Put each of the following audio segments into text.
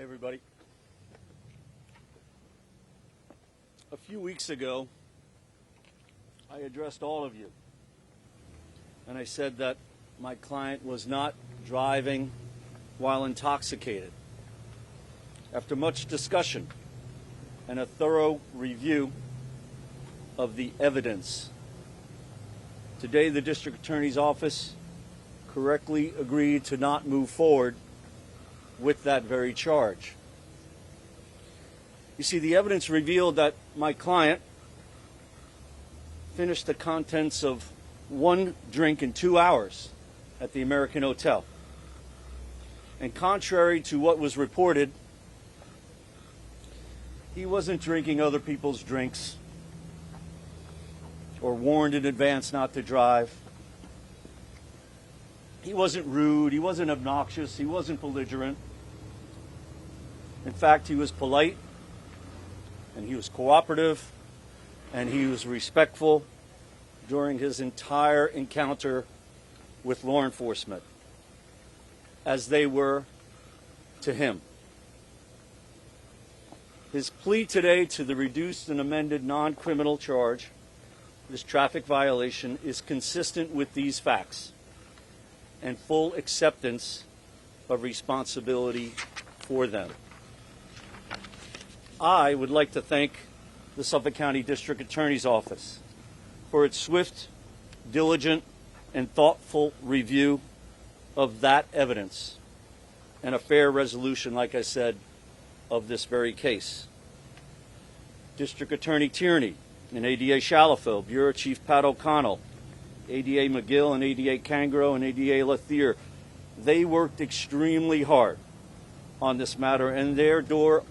everybody. A few weeks ago, I addressed all of you, and I said that my client was not driving while intoxicated. After much discussion and a thorough review of the evidence, today the District Attorney's Office correctly agreed to not move forward with that very charge. You see, the evidence revealed that my client finished the contents of one drink in 2 hours at the American Hotel. And contrary to what was reported, he wasn't drinking other people's drinks or warned in advance not to drive. He wasn't rude, he wasn't obnoxious, he wasn't belligerent. In fact, he was polite, and he was cooperative, and he was respectful during his entire encounter with law enforcement, as they were to him. His plea today to the reduced and amended non-criminal charge, this traffic violation, is consistent with these facts and full acceptance of responsibility for them. I would like to thank the Suffolk County District Attorney's Office for its swift, diligent, and thoughtful review of that evidence and a fair resolution, like I said, of this very case. District Attorney Tierney and ADA Shalafel, Bureau Chief Pat O'Connell, ADA McGill and ADA Cangro and ADA Lathier, they worked extremely hard on this matter, and their door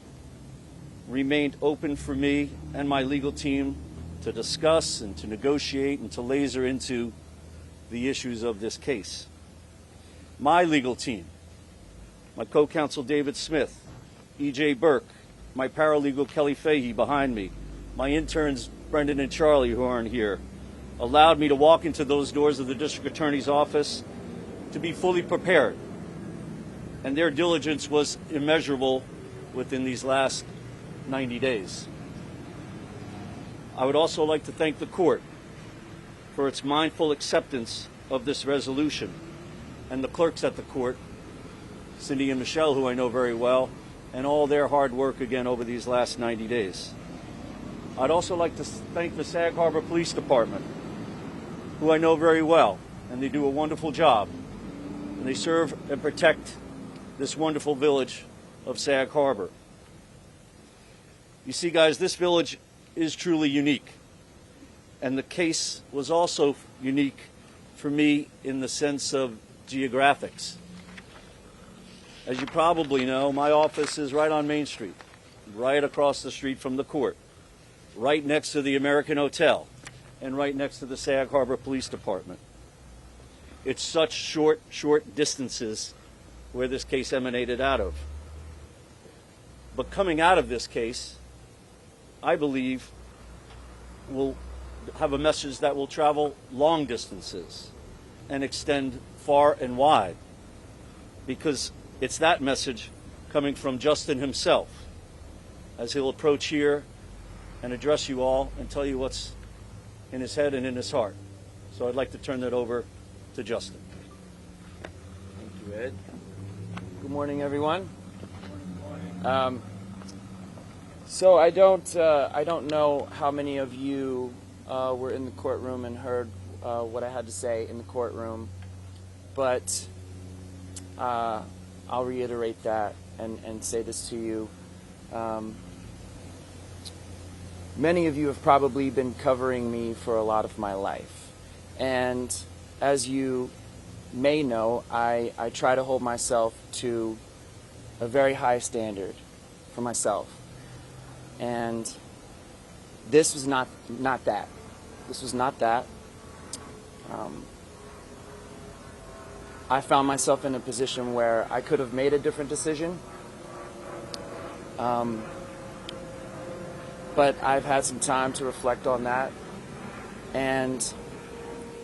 remained open for me and my legal team to discuss and to negotiate and to laser into the issues of this case. My legal team, my co-counsel David Smith, E.J. Burke, my paralegal Kelly Fahey behind me, my interns Brendan and Charlie, who aren't here, allowed me to walk into those doors of the District Attorney's Office to be fully prepared. And their diligence was immeasurable within these last 90 days. I would also like to thank the court for its mindful acceptance of this resolution, and the clerks at the court, Cindy and Michelle, who I know very well, and all their hard work again over these last 90 days. I'd also like to thank the Sag Harbor Police Department, who I know very well, and they do a wonderful job. And they serve and protect this wonderful village of Sag Harbor. You see, guys, this village is truly unique. And the case was also unique for me in the sense of geographics. As you probably know, my office is right on Main Street, right across the street from the court, right next to the American Hotel, and right next to the Sag Harbor Police Department. It's such short distances where this case emanated out of. But coming out of this case, I believe will have a message that will travel long distances and extend far and wide, because it's that message coming from Justin himself as he'll approach here and address you all and tell you what's in his head and in his heart. So I'd like to turn that over to Justin. Thank you, Ed. Good morning, everyone. So I don't know how many of you were in the courtroom and heard what I had to say in the courtroom, but I'll reiterate that and say this to you. Many of you have probably been covering me for a lot of my life, and as you may know, I try to hold myself to a very high standard for myself. And this was not that. This was not that. I found myself in a position where I could have made a different decision. But I've had some time to reflect on that. And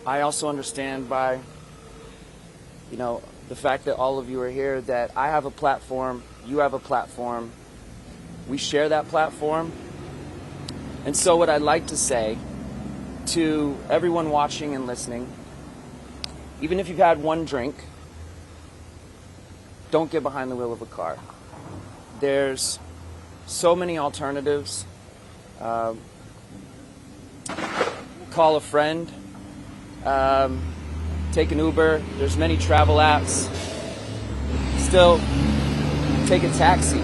I also understand by, the fact that all of you are here, that I have a platform you have a platform. We share that platform. And so what I'd like to say to everyone watching and listening, even if you've had one drink, don't get behind the wheel of a car. There's so many alternatives. Call a friend. Take an Uber. There's many travel apps. Still, take a taxi.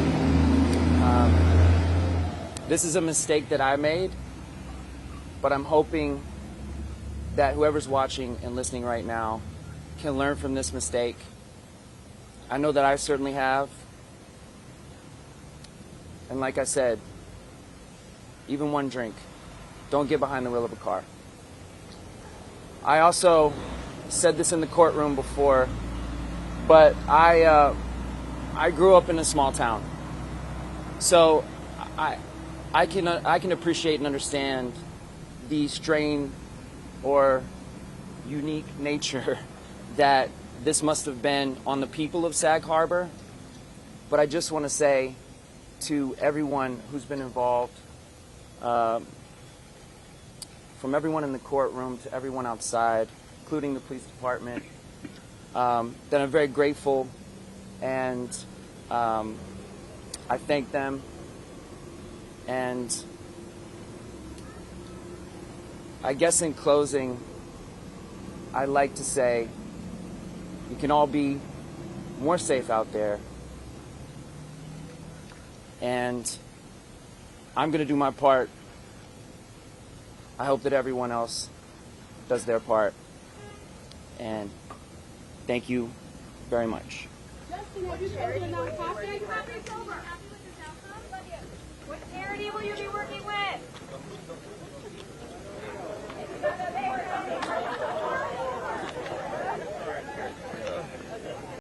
This is a mistake that I made, but I'm hoping that whoever's watching and listening right now can learn from this mistake. I know that I certainly have. And like I said, even one drink, don't get behind the wheel of a car. I also said this in the courtroom before, but I grew up in a small town, so I can appreciate and understand the strain or unique nature that this must have been on the people of Sag Harbor. But I just want to say to everyone who's been involved, from everyone in the courtroom to everyone outside, including the police department, that I'm very grateful, and I thank them. And I guess in closing, I'd like to say you can all be more safe out there. And I'm going to do my part. I hope that everyone else does their part. And thank you very much. Justin, have you spoken to a nonprofit? What charity will you be working with?